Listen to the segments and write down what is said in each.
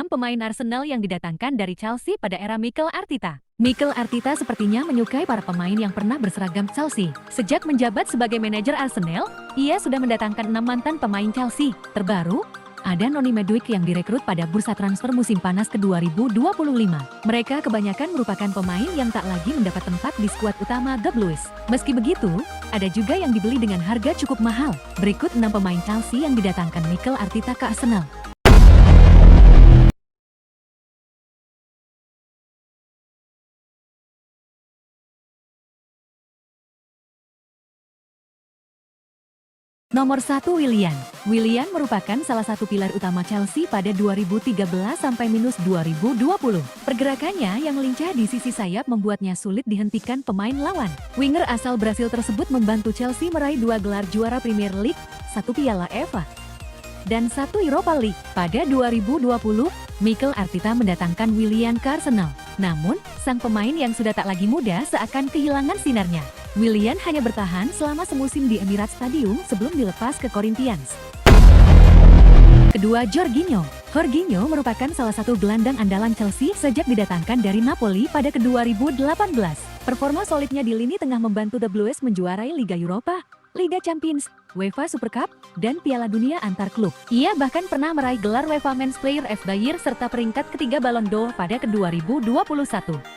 pemain Arsenal yang didatangkan dari Chelsea pada era Mikel Arteta. Mikel Arteta sepertinya menyukai para pemain yang pernah berseragam Chelsea. Sejak menjabat sebagai manajer Arsenal, ia sudah mendatangkan 6 mantan pemain Chelsea. Terbaru, ada Noni Madueke yang direkrut pada bursa transfer musim panas ke 2025. Mereka kebanyakan merupakan pemain yang tak lagi mendapat tempat di skuad utama The Blues. Meski begitu, ada juga yang dibeli dengan harga cukup mahal. Berikut 6 pemain Chelsea yang didatangkan Mikel Arteta ke Arsenal. Nomor 1 Willian. Willian merupakan salah satu pilar utama Chelsea pada 2013-2020. Pergerakannya yang lincah di sisi sayap membuatnya sulit dihentikan pemain lawan. Winger asal Brasil tersebut membantu Chelsea meraih 2 gelar juara Premier League, 1 Piala FA, dan 1 Europa League. Pada 2020, Mikel Arteta mendatangkan Willian ke Arsenal. Namun, sang pemain yang sudah tak lagi muda seakan kehilangan sinarnya. Willian hanya bertahan selama semusim di Emirates Stadium sebelum dilepas ke Corinthians. Kedua, Jorginho. Jorginho merupakan salah satu gelandang andalan Chelsea sejak didatangkan dari Napoli pada ke-2018. Performa solidnya di lini tengah membantu The Blues menjuarai Liga Eropa, Liga Champions, UEFA Super Cup, dan Piala Dunia antar klub. Ia bahkan pernah meraih gelar UEFA Men's Player of the Year serta peringkat ketiga Ballon d'Or pada ke-2021.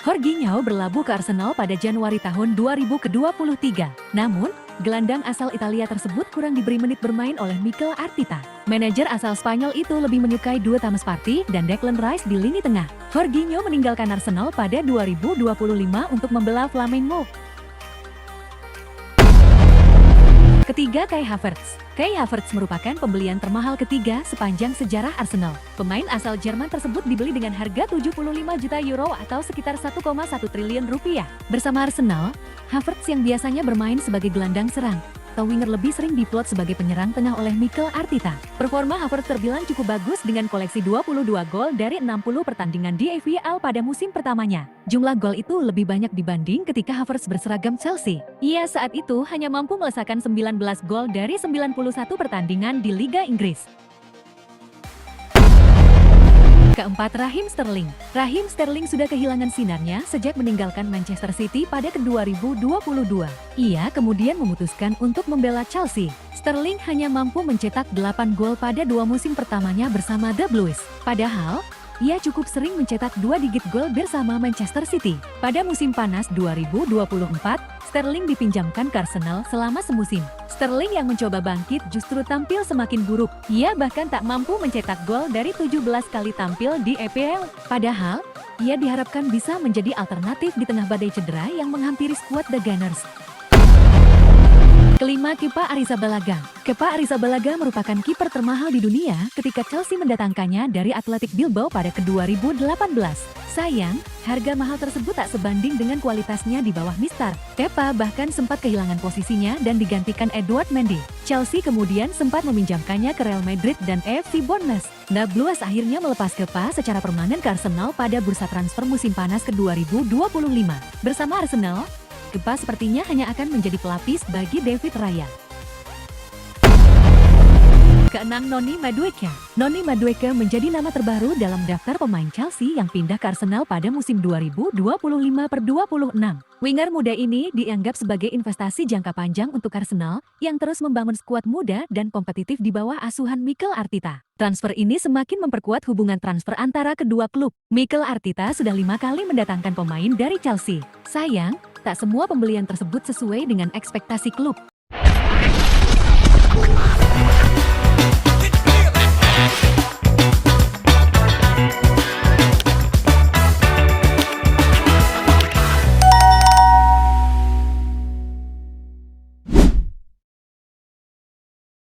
Jorginho berlabuh ke Arsenal pada Januari tahun 2023. Namun, gelandang asal Italia tersebut kurang diberi menit bermain oleh Mikel Arteta. Manajer asal Spanyol itu lebih menyukai Due Thomas Partey dan Declan Rice di lini tengah. Jorginho meninggalkan Arsenal pada 2025 untuk membela Flamengo. Ketiga, Kai Havertz. Kai Havertz merupakan pembelian termahal ketiga sepanjang sejarah Arsenal. Pemain asal Jerman tersebut dibeli dengan harga 75 juta euro atau sekitar 1,1 triliun rupiah. Bersama Arsenal, Havertz yang biasanya bermain sebagai gelandang serang atau winger lebih sering diplot sebagai penyerang tengah oleh Mikel Arteta. Performa Havertz terbilang cukup bagus dengan koleksi 22 gol dari 60 pertandingan di EPL pada musim pertamanya. Jumlah gol itu lebih banyak dibanding ketika Havertz berseragam Chelsea. Ia saat itu hanya mampu melesakkan 19 gol dari 91 pertandingan di Liga Inggris. Keempat, Raheem Sterling. Raheem Sterling sudah kehilangan sinarnya sejak meninggalkan Manchester City pada ke-2022. Ia kemudian memutuskan untuk membela Chelsea. Sterling hanya mampu mencetak 8 gol pada 2 musim pertamanya bersama The Blues. Padahal, ia cukup sering mencetak 2 digit gol bersama Manchester City. Pada musim panas 2024, Sterling dipinjamkan ke Arsenal selama semusim. Sterling yang mencoba bangkit justru tampil semakin buruk. Ia bahkan tak mampu mencetak gol dari 17 kali tampil di EPL. Padahal, ia diharapkan bisa menjadi alternatif di tengah badai cedera yang menghampiri skuad The Gunners. Kelima, Kepa Arrizabalaga. Kepa Arrizabalaga merupakan kiper termahal di dunia ketika Chelsea mendatangkannya dari Athletic Bilbao pada ke-2018. Sayang, harga mahal tersebut tak sebanding dengan kualitasnya di bawah Mister Kepa bahkan sempat kehilangan posisinya dan digantikan Edouard Mendy. Chelsea kemudian sempat meminjamkannya ke Real Madrid dan AFC Bournemouth. The Blues akhirnya melepas Kepa secara permanen ke Arsenal pada bursa transfer musim panas ke-2025. Bersama Arsenal, Kepa sepertinya hanya akan menjadi pelapis bagi David Raya. Keenam, Noni Madueke. Noni Madueke menjadi nama terbaru dalam daftar pemain Chelsea yang pindah ke Arsenal pada musim 2025-26. Winger muda ini dianggap sebagai investasi jangka panjang untuk Arsenal yang terus membangun skuad muda dan kompetitif di bawah asuhan Mikel Arteta. Transfer ini semakin memperkuat hubungan transfer antara kedua klub. Mikel Arteta sudah 5 kali mendatangkan pemain dari Chelsea. Sayang, tak semua pembelian tersebut sesuai dengan ekspektasi klub.